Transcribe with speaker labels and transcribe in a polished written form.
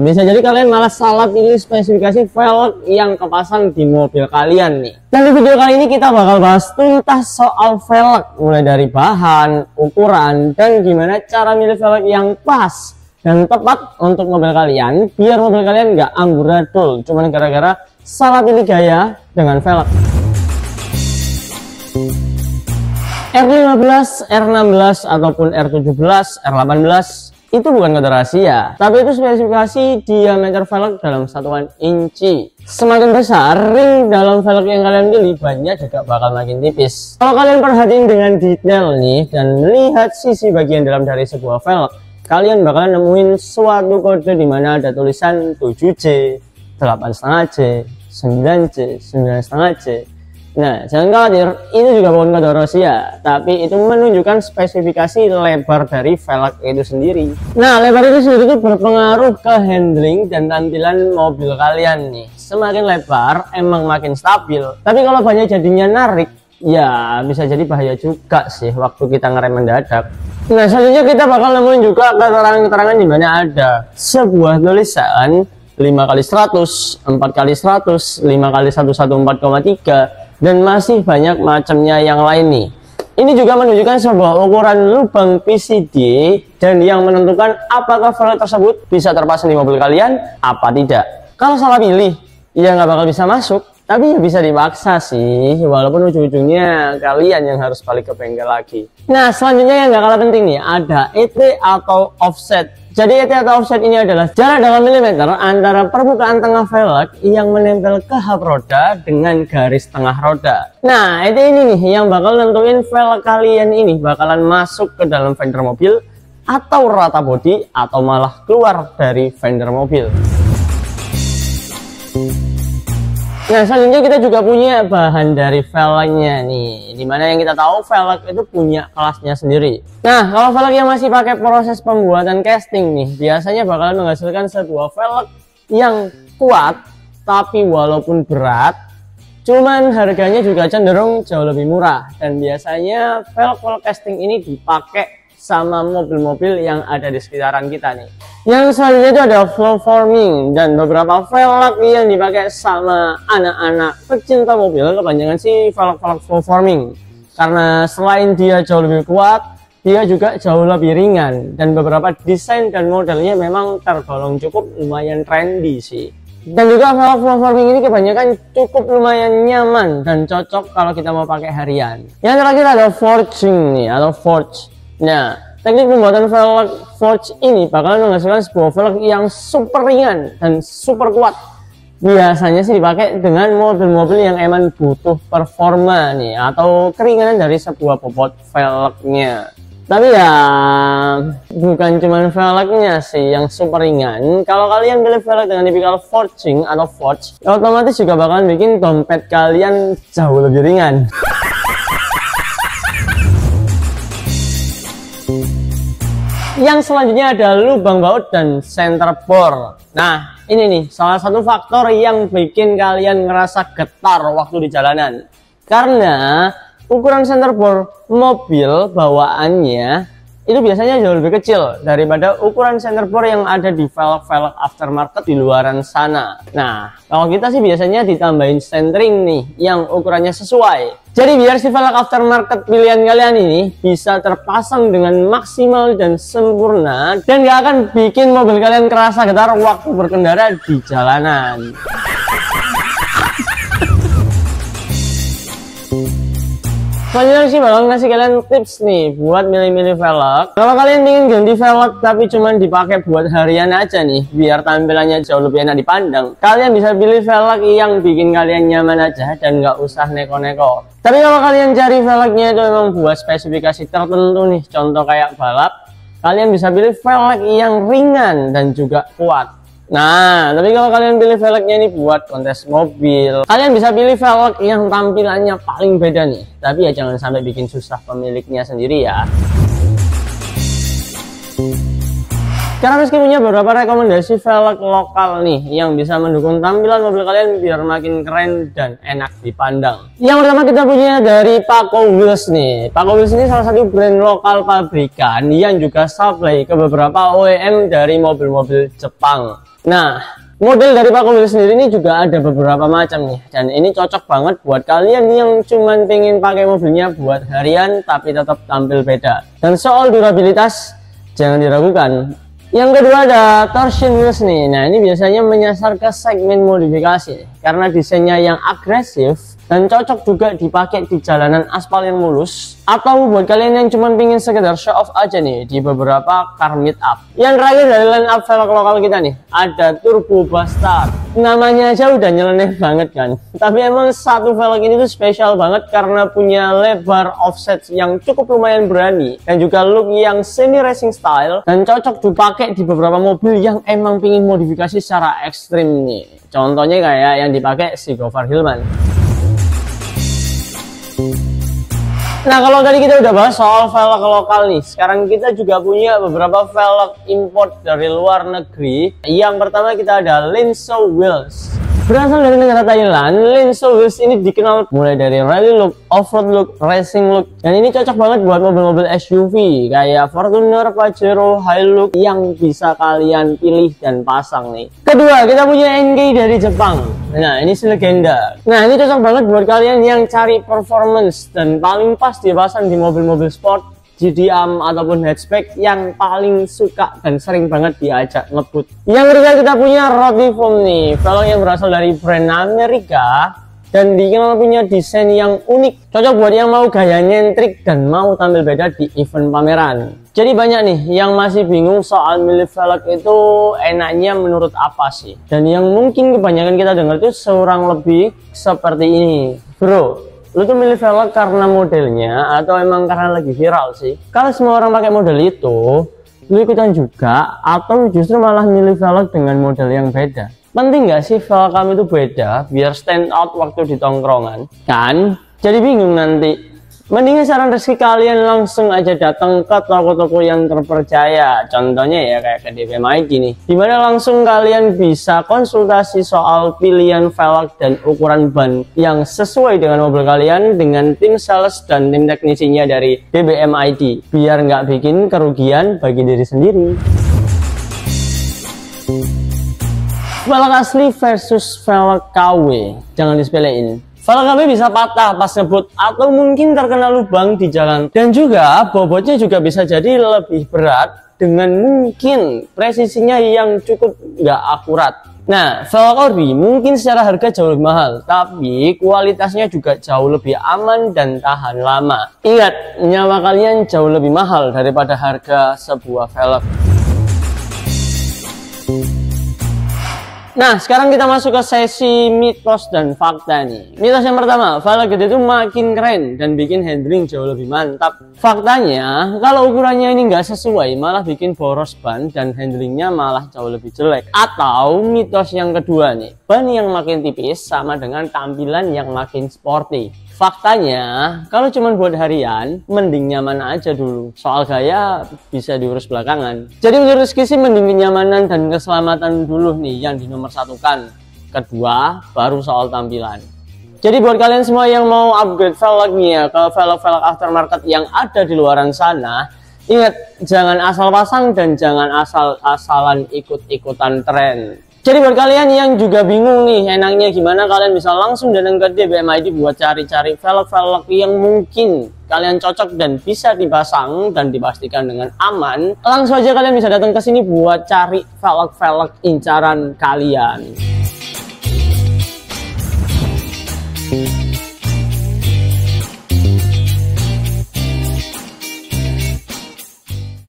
Speaker 1: bisa jadi kalian malah salah pilih spesifikasi velg yang kepasang di mobil kalian nih. Dan di video kali ini kita bakal bahas tuntas soal velg, mulai dari bahan, ukuran, dan gimana cara milih velg yang pas dan tepat untuk mobil kalian, biar mobil kalian nggak amburadul cuman gara-gara salah pilih gaya dengan velg. R15, R16, ataupun R17, R18 itu bukan kode rahasia, tapi itu spesifikasi diameter velg dalam satuan inci. Semakin besar ring dalam velg yang kalian pilih, bannya juga bakal makin tipis. Kalau kalian perhatiin dengan detail nih dan melihat sisi bagian dalam dari sebuah velg, kalian bakalan nemuin suatu kode di mana ada tulisan 7J, 8,5J, 9J, 9,5J. Nah, jangan khawatir, ini juga bukan kode rahasia, tapi itu menunjukkan spesifikasi lebar dari velg itu sendiri. Nah, lebar itu sendiri itu berpengaruh ke handling dan tampilan mobil kalian nih. Semakin lebar, emang makin stabil. Tapi kalau banyak jadinya narik, ya bisa jadi bahaya juga sih waktu kita ngerem mendadak. Nah, selanjutnya kita bakal nemuin juga keterangan-keterangan di mana ada sebuah tulisan 5x100, 4x100, 5x114,3, dan masih banyak macamnya yang lain nih. Ini juga menunjukkan sebuah ukuran lubang PCD dan yang menentukan apakah velg tersebut bisa terpasang di mobil kalian apa tidak. Kalau salah pilih, ya nggak bakal bisa masuk, tapi ya bisa dipaksa sih, walaupun ujung-ujungnya kalian yang harus balik ke bengkel lagi. Nah, selanjutnya yang nggak kalah penting nih, ada ET atau offset. Jadi ET atau offset ini adalah jarak dalam milimeter antara permukaan tengah velg yang menempel ke hub roda dengan garis tengah roda. Nah, ET ini nih yang bakal nentuin velg kalian ini bakalan masuk ke dalam fender mobil atau rata bodi atau malah keluar dari fender mobil. Nah, selanjutnya kita juga punya bahan dari velgnya nih, dimana yang kita tahu velg itu punya kelasnya sendiri. Nah, kalau velg yang masih pakai proses pembuatan casting nih, biasanya bakalan menghasilkan sebuah velg yang kuat, tapi walaupun berat, cuman harganya juga cenderung jauh lebih murah. Dan biasanya velg casting ini dipakai sama mobil-mobil yang ada di sekitaran kita nih. Yang selanjutnya itu ada flow forming, dan beberapa velg yang dipakai sama anak-anak pecinta mobil kebanyakan sih velg flow forming, karena selain dia jauh lebih kuat, dia juga jauh lebih ringan, dan beberapa desain dan modelnya memang tergolong cukup lumayan trendy sih. Dan juga velg flow forming ini kebanyakan cukup lumayan nyaman dan cocok kalau kita mau pakai harian. Yang terakhir ada forging nih, atau forge. Nah, teknik pembuatan velg forge ini bakalan menghasilkan sebuah velg yang super ringan dan super kuat. Biasanya sih dipakai dengan mobil-mobil yang emang butuh performa nih, atau keringanan dari sebuah bobot velgnya. Tapi ya bukan cuma velgnya sih yang super ringan. Kalau kalian pilih velg dengan tipikal forging atau forge, otomatis juga bakalan bikin dompet kalian jauh lebih ringan. Yang selanjutnya ada lubang baut dan center bore. Nah, ini nih salah satu faktor yang bikin kalian ngerasa getar waktu di jalanan. Karena ukuran center bore mobil bawaannya itu biasanya jauh lebih kecil daripada ukuran center bore yang ada di velg-velg aftermarket di luaran sana. Nah, kalau kita sih biasanya ditambahin centering nih yang ukurannya sesuai. Jadi biar si velg aftermarket pilihan kalian ini bisa terpasang dengan maksimal dan sempurna, dan gak akan bikin mobil kalian kerasa getar waktu berkendara di jalanan. Selanjutnya sih bakal ngasih kalian tips nih buat milih-milih velg. Kalau kalian ingin ganti velg tapi cuman dipakai buat harian aja nih, biar tampilannya jauh lebih enak dipandang, kalian bisa pilih velg yang bikin kalian nyaman aja dan nggak usah neko-neko. Tapi kalau kalian cari velgnya itu memang buat spesifikasi tertentu nih, contoh kayak balap, kalian bisa pilih velg yang ringan dan juga kuat. Nah, tapi kalau kalian pilih velgnya ini buat kontes mobil, kalian bisa pilih velg yang tampilannya paling beda nih. Tapi ya jangan sampai bikin susah pemiliknya sendiri ya. Karena Rizky punya beberapa rekomendasi velg lokal nih yang bisa mendukung tampilan mobil kalian biar makin keren dan enak dipandang. Yang pertama kita punya dari Paco Wheels nih. Paco Wheels ini salah satu brand lokal pabrikan yang juga supply ke beberapa OEM dari mobil-mobil Jepang. Nah, model dari pak mobil sendiri ini juga ada beberapa macam nih, dan ini cocok banget buat kalian yang cuman pengen pakai mobilnya buat harian tapi tetap tampil beda. Dan soal durabilitas jangan diragukan. Yang kedua ada torsion wheels nih. Nah, ini biasanya menyasar ke segmen modifikasi karena desainnya yang agresif dan cocok juga dipakai di jalanan aspal yang mulus, atau buat kalian yang cuma pengen sekedar show off aja nih di beberapa car meet up. Yang terakhir dari line up velg lokal kita nih, ada Turbo Bastard. Namanya aja udah nyeleneh banget kan, tapi emang satu velg ini tuh spesial banget karena punya lebar offset yang cukup lumayan berani dan juga look yang semi racing style, dan cocok dipakai di beberapa mobil yang emang pengen modifikasi secara ekstrim nih. Contohnya kayak yang dipakai si Gofar Hilman. Nah, kalau tadi kita udah bahas soal velg lokal nih, sekarang kita juga punya beberapa velg import dari luar negeri. Yang pertama kita ada Linso Wheels. Berasal dari negara Thailand, Linso Wheels ini dikenal mulai dari rally look, off-road look, racing look, dan ini cocok banget buat mobil-mobil SUV kayak Fortuner, Pajero, Hilux yang bisa kalian pilih dan pasang nih. Kedua, kita punya NK dari Jepang. Nah, ini si legenda. Nah, ini cocok banget buat kalian yang cari performance dan paling pas dipasang di mobil-mobil sport, GDM ataupun hatchback yang paling suka dan sering banget diajak ngebut. Yang ketiga kita punya Rotiform nih, velg yang berasal dari brand Amerika dan dikenal punya desain yang unik, cocok buat yang mau gaya nyentrik dan mau tampil beda di event pameran. Jadi banyak nih yang masih bingung soal milih velg itu enaknya menurut apa sih, dan yang mungkin kebanyakan kita dengar itu seorang lebih seperti ini, bro. Lu tuh milih velg karena modelnya atau emang karena lagi viral sih? Kalau semua orang pakai model itu, lu ikutan juga atau justru malah milih velg dengan model yang beda? Penting nggak sih velg kamu itu beda biar stand out waktu di tongkrongan? Kan? Jadi bingung nanti. Mendingan saran rezeki kalian langsung aja datang ke toko-toko yang terpercaya. Contohnya ya kayak ke DBMID nih, dimana langsung kalian bisa konsultasi soal pilihan velg dan ukuran ban yang sesuai dengan mobil kalian dengan tim sales dan tim teknisinya dari DBMID, biar nggak bikin kerugian bagi diri sendiri. Velg asli versus velg KW, jangan disepelein. Velg KW bisa patah pas ngebut atau mungkin terkena lubang di jalan, dan juga bobotnya juga bisa jadi lebih berat dengan mungkin presisinya yang cukup nggak akurat. Nah, velg ori mungkin secara harga jauh lebih mahal, tapi kualitasnya juga jauh lebih aman dan tahan lama. Ingat, nyawa kalian jauh lebih mahal daripada harga sebuah velg. Nah, sekarang kita masuk ke sesi mitos dan fakta nih. Mitos yang pertama, velg gede itu makin keren dan bikin handling jauh lebih mantap. Faktanya, kalau ukurannya ini nggak sesuai, malah bikin boros ban dan handlingnya malah jauh lebih jelek. Atau mitos yang kedua nih, ban yang makin tipis sama dengan tampilan yang makin sporty. Faktanya, kalau cuma buat harian, mending nyaman aja dulu. Soal gaya bisa diurus belakangan. Jadi menurut Rizky sih mending kenyamanan dan keselamatan dulu nih yang dinomorsatukan. Kedua, baru soal tampilan. Jadi buat kalian semua yang mau upgrade velgnya ke velg-velg aftermarket yang ada di luaran sana, ingat, jangan asal pasang dan jangan asal-asalan ikut-ikutan tren. Jadi buat kalian yang juga bingung nih enaknya gimana, kalian bisa langsung datang ke DBMID buat cari-cari velg-velg yang mungkin kalian cocok dan bisa dipasang dan dipastikan dengan aman. Langsung aja kalian bisa datang ke sini buat cari velg-velg incaran kalian.